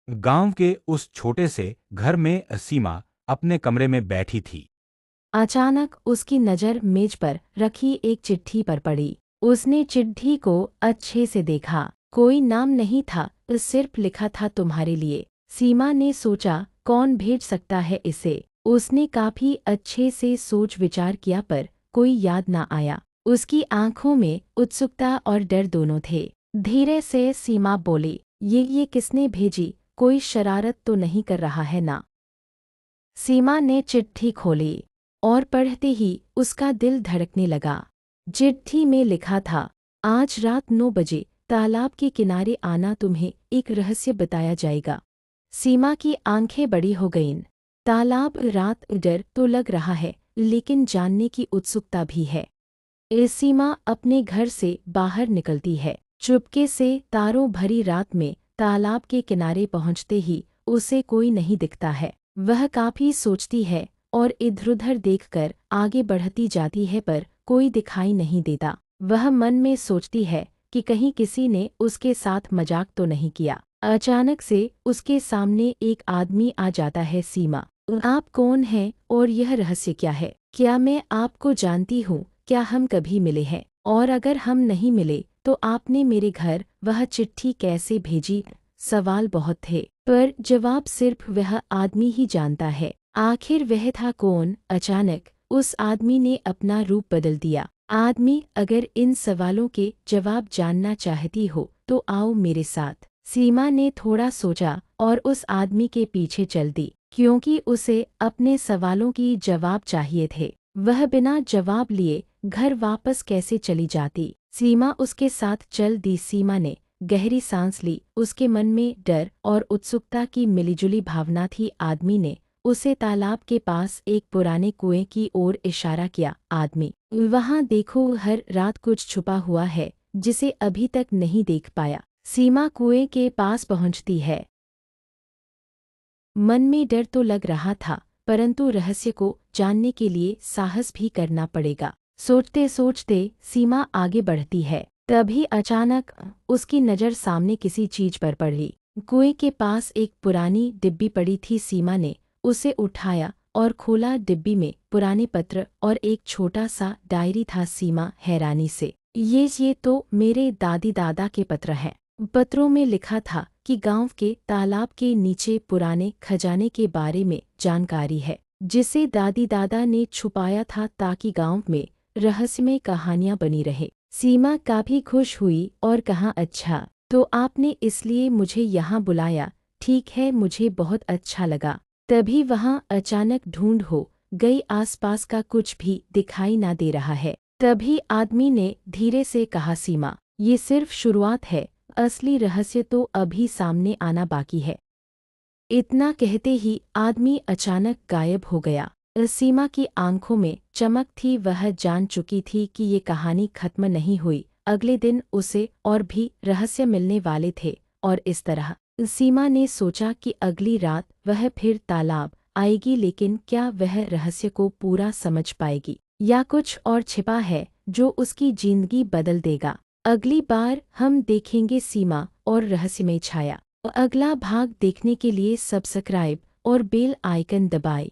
गांव के उस छोटे से घर में सीमा अपने कमरे में बैठी थी। अचानक उसकी नज़र मेज पर रखी एक चिट्ठी पर पड़ी। उसने चिट्ठी को अच्छे से देखा। कोई नाम नहीं था, सिर्फ लिखा था तुम्हारे लिए। सीमा ने सोचा कौन भेज सकता है इसे। उसने काफी अच्छे से सोच विचार किया पर कोई याद ना आया। उसकी आंखों में उत्सुकता और डर दोनों थे। धीरे से सीमा बोली, ये किसने भेजी? कोई शरारत तो नहीं कर रहा है ना? सीमा ने चिट्ठी खोली और पढ़ते ही उसका दिल धड़कने लगा। चिट्ठी में लिखा था, आज रात 9 बजे तालाब के किनारे आना, तुम्हें एक रहस्य बताया जाएगा। सीमा की आंखें बड़ी हो गईं। तालाब रात, डर तो लग रहा है लेकिन जानने की उत्सुकता भी है। सीमा अपने घर से बाहर निकलती है। चुपके से तारों भरी रात में तालाब के किनारे पहुंचते ही उसे कोई नहीं दिखता है। वह काफी सोचती है और इधर-उधर देखकर आगे बढ़ती जाती है पर कोई दिखाई नहीं देता। वह मन में सोचती है कि कहीं किसी ने उसके साथ मजाक तो नहीं किया। अचानक से उसके सामने एक आदमी आ जाता है। सीमा, आप कौन हैं और यह रहस्य क्या है? क्या मैं आपको जानती हूँ? क्या हम कभी मिले हैं? और अगर हम नहीं मिले तो आपने मेरे घर वह चिट्ठी कैसे भेजी? सवाल बहुत थे पर जवाब सिर्फ वह आदमी ही जानता है। आखिर वह था कौन? अचानक उस आदमी ने अपना रूप बदल दिया। आदमी, अगर इन सवालों के जवाब जानना चाहती हो तो आओ मेरे साथ। सीमा ने थोड़ा सोचा और उस आदमी के पीछे चल दी क्योंकि उसे अपने सवालों की जवाब चाहिए थे। वह बिना जवाब लिए घर वापस कैसे चली जाती? सीमा उसके साथ चल दी। सीमा ने गहरी सांस ली। उसके मन में डर और उत्सुकता की मिलीजुली भावना थी। आदमी ने उसे तालाब के पास एक पुराने कुएं की ओर इशारा किया। आदमी, वहां देखो, हर रात कुछ छुपा हुआ है जिसे अभी तक नहीं देख पाया। सीमा कुएं के पास पहुंचती है। मन में डर तो लग रहा था परंतु रहस्य को जानने के लिए साहस भी करना पड़ेगा। सोचते सोचते सीमा आगे बढ़ती है। तभी अचानक उसकी नज़र सामने किसी चीज पर पड़ी। कुएं के पास एक पुरानी डिब्बी पड़ी थी। सीमा ने उसे उठाया और खोला। डिब्बी में पुराने पत्र और एक छोटा सा डायरी था। सीमा हैरानी से, ये तो मेरे दादी दादा के पत्र हैं। पत्रों में लिखा था कि गांव के तालाब के नीचे पुराने खजाने के बारे में जानकारी है जिसे दादी दादा ने छुपाया था ताकि गांव में रहस्यमय कहानियां बनी रहे। सीमा काफी खुश हुई और कहा, अच्छा तो आपने इसलिए मुझे यहाँ बुलाया। ठीक है, मुझे बहुत अच्छा लगा। तभी वहाँ अचानक ढूंढ हो गई। आसपास का कुछ भी दिखाई ना दे रहा है। तभी आदमी ने धीरे से कहा, सीमा, ये सिर्फ शुरुआत है, असली रहस्य तो अभी सामने आना बाकी है। इतना कहते ही आदमी अचानक गायब हो गया। सीमा की आंखों में चमक थी। वह जान चुकी थी कि ये कहानी खत्म नहीं हुई। अगले दिन उसे और भी रहस्य मिलने वाले थे और इस तरह सीमा ने सोचा कि अगली रात वह फिर तालाब आएगी। लेकिन क्या वह रहस्य को पूरा समझ पाएगी या कुछ और छिपा है जो उसकी जिंदगी बदल देगा? अगली बार हम देखेंगे सीमा और रहस्यमय छाया। अगला भाग देखने के लिए सब्सक्राइब और बेल आइकन दबाएं।